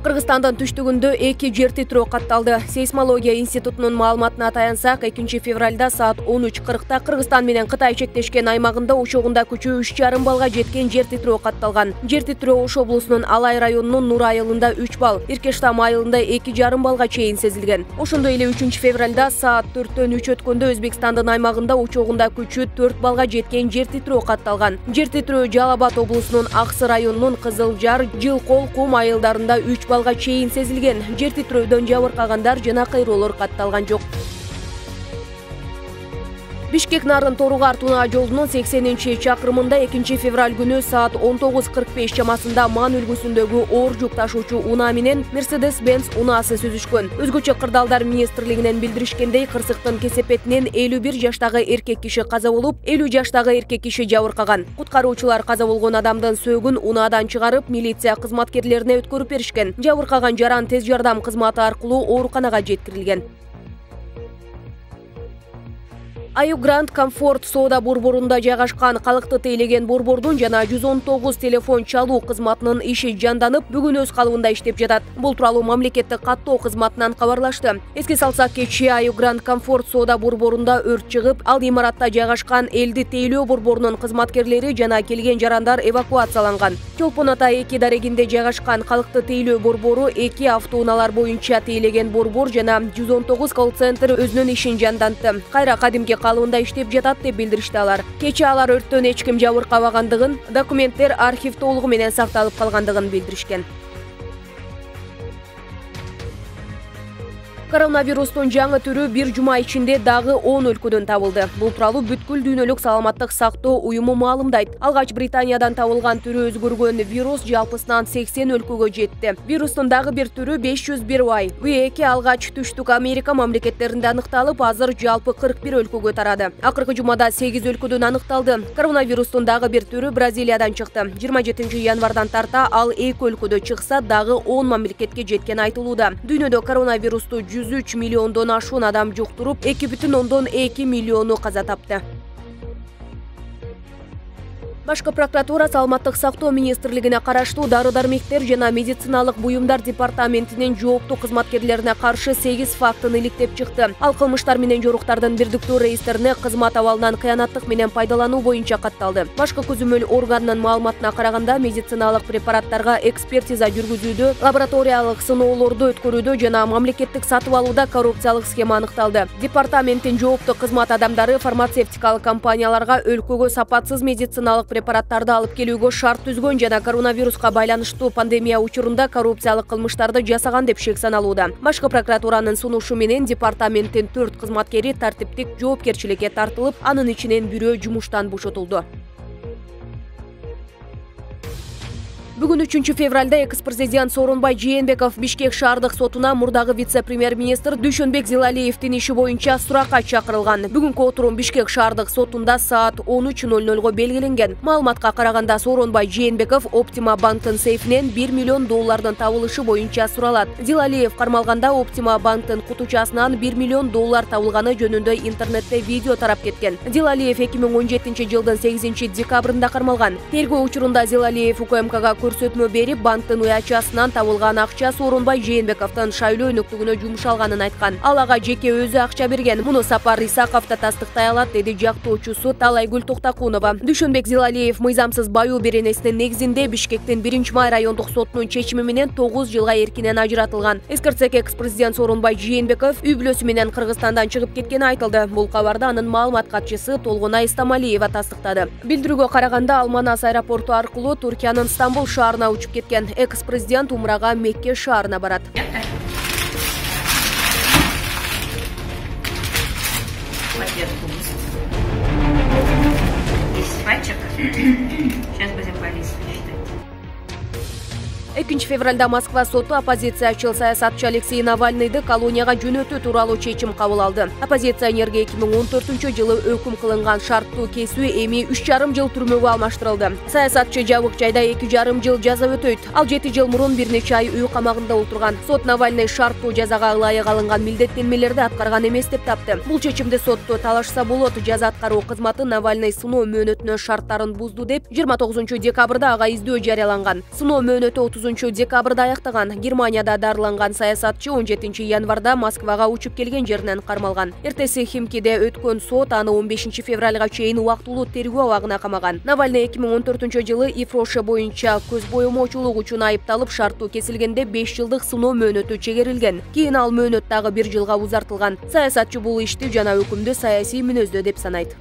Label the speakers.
Speaker 1: Кыргызстандын түштүгүндө 2 жер титирөө катталды. Сейсмология институтунун маалыматына таянсак, 2 февралда саат 13:40 Кыргызстан менен Кытай чектешкен аймагында учогунда күчү 3,5 балга жеткен жер титирөө катталган. Жер титирөө Ош облусунун Алай районунун Нур айылында 3 балл, Иркештам айылында 2,5 балга чейин сезилген. Ошондой эле 3 февралда саат 4-3 өткөндө Өзбекстандын аймагында учогунда күчү 4 балга жеткен жер титирөө катталган. Жер титирөө Жалал Абад облусунун Аксы районунун Кызылжар, Жылкол, Кум айылдарында 3 балга чейин сезилген. Жер титирөөдөн жабыркагандар жана кыйроолор катталган жок. Бишкек Нарын Торугар Тунаа жолунун 80-чакырымында 2 февраль күнү саат 19:45 чамасында Ман үлгүсүндөгү оор жүк ташуучу унаа менен Mercedes-Benz унаасы сүзүшкөн. Өзгөчө кырдаалдар министрлигинен билдиришкендей, кырсыктын кесепетинен 51 жаштагы эркек киши каза болуп, 50 жаштагы эркек киши жабыркаган. Куткаруучулар каза болгон адамдын сөөгүн унаадан чыгарып, милиция кызматкерлерине өткөрүп беришкен. Жабыркаган жаран тез жардам кызматы аркылуу ооруканага жеткирилген. Аю Гранд Комфорт соода борборунда жайгашкан калыкты тейлеген борбордун жана 119 телефон чалуу кызматынын иши жанданып, бүгүн өз калыбында иштеп жатат. Бул тууралуу мамлекеттик каттоо кызматынан кабарлашты. Эске салсак, кечээ Аю Гранд Комфорт соода борборунда өрт чыгып, ал имаратта жайгашкан элди тейлөө борборунун кызматкерлери жана келген жарандар эвакуацияланган. Чолпон Ата 2 дарегинде жайгашкан калыкты тейлөө борбору 2 автоунаалар боюнча тейлеген борбор жана 119 колл-центр өзүнүн ишин жандантты. Кайра кадимки калыбында иштеп жатат деп билдиришти алар. Кечээ алар өрттөн эч ким жабыркабагандыгын, документтер архив толугу менен сакталып калгандыгын билдиришкен. Коронавирустун жаңы түрү бир жума ичинде дагы 10 өлкөдөн табылды. Бул тууралуу бүткүл дүйнөлүк саламаттык сактоо уюму маалымдайт. Алгач Британиядан табылган түрү өзгөргөн вирус жалпысынан 80 өлкөгө жетти. Вирустун дагы бир түрү 501Y. V2 алгач Түштүк Америка мамлекеттеринде аныкталып, азыр жалпы 41 өлкөгө тарады. Акыркы жумада 8 өлкөдөн аныкталды. Коронавирустун дагы бир түрү Бразилиядан чыкты. 27 январдан тарта ал 2 өлкөдө чыкса, дагы 10 мамлекетке жеткен айтылууда. Дүйнөдө коронавирусту 103 миллиондон ашуун адам жуктуруп, 2,2 миллиону каза тапты. Башкы прокуратура Саламаттык сактоо министрлигине караштуу дары-дармектер жана медициналык буюмдар департаментинин жооптуу кызматкерлерине каршы 8 фактын иликтеп чыкты. Ал кылмыштар менен жоруктардын бирдиктүү реестрине кызмат абалынан кыянаттык менен пайдалануу боюнча катталды. Башкы көзөмөл органынын маалыматына караганда, медициналык препараттарга экспертиза жүргүзүүдө, лабораториялык сыноолорду өткөрүүдө жана мамлекеттик сатып алууда коррупциялык схема аныкталды. Департаменттин жооптуу кызмат адамдары фармацевтикалык компанияларга өлкөгө сапатсыз медициналык препараттарды алып келүүгө шарт түзгөн жана коронавируска байланыштуу пандемия учурунда коррупциялык кылмыштарды жасаган деп шек саналууда. Башкы прокуратуранын сунушу менен департаменттин 4 кызматкери тартиптик жоопкерчиликке тартылып, анын ичинен бирөө жумуштан бошотулду. Бүгүн 3 февралда экс-президент Сооронбай Жээнбеков Бишкек шаардык сотуна мурдагы вице-премьер-министр Дүйшөнбек Зилалиевдин иши боюнча суракка чакырылган. Бүгүнкү отурум Бишкек шаардык сотунда саат 13:00 белгиленген. Маалыматка караганда, Сооронбай Жээнбеков Оптима банктын сейфинен $1 миллион табылышы боюнча суралат. Зилалиев кармалганда Оптима банктын кутучасынан $1 миллион табылганы жөнүндө интернетте видео тарап кеткен. Зилалиев 2017 жылдын 8 декабрында кармалган. Тергөө учурунда Зилалиев УКМКга көрсөтмө берип, банктын уячасынан табылган акча Сооронбай Жээнбековдун шайлоо өнөктүгүнө жумшалганын айткан. Ал ага жеке өзү акча берген. Муну Сапар Исаков да тастыктай алат, деди жактоочусу Талайгүл Токтакунова. Дүйшөнбек Зилалиев мыйзамсыз баюу беренесинин негизинде Бишкектин 1-май райондук сотунун чечими менен 9 жылга эркинен ажыратылган. Эскертсек, экс-президент Сооронбай Жээнбеков үй бүлөсү менен Кыргызстандан чыгып кеткени айтылды. Бул кабарды анын маалымат катчысы Толгонай Стамалиева тастыктады. Билдирүүгө караганда, Алманас аэропорту аркылуу Туркиянын Стамбул шаарына учуп кеткен. Экс-президент умрага Мекке шаарына барат.
Speaker 2: Сейчас будем по листу считать.
Speaker 1: 2 февралда Москва соту оппозициячыл саясатчы Алексей Навальныйды колонияга жөнөтүү тууралуу чечим кабыл алды. Оппозиционерге 2014-жылы өкүм кылынган шарттуу кесүү эми 3,5 жыл түрмөгө алмаштырылды. Саясатчы жабык жайда 2,5 жыл жаза өтөйт. Ал 7 жыл мурун бир нече ай үй камагында отурган. Сот Навальный шарттуу жазага ылайык алынган милдеттенмелерди аткарган эмес деп тапты. Бул чечимди сотто талашса болот. Жаза аткаруу кызматы Навальный сыноо мөөнөтүнүн шарттарын бузду деп 29 декабрда ага издөө жарыяланган. Сыноо мөөнөтү 30 ушул декабрда аяктаган. Германияда дарыланган саясатчы 17 январда Москвага учуп келген жеринен кармалган. Эртеси Химкиде өткөн сот аны 15 февралга чейин убактылуу тергөө абагына камаган. Навальный 2014-жылы ИФРОШ боюнча көз боемоочулук үчүн айыпталып, шарттуу кесилгенде 5 жылдык сыноо мөөнөтү чегерилген. Кийин ал мөөнөт дагы 1 жылга узартылган. Саясатчы бул ишти жана өкүмдү саясий мүнөздөө деп санайт.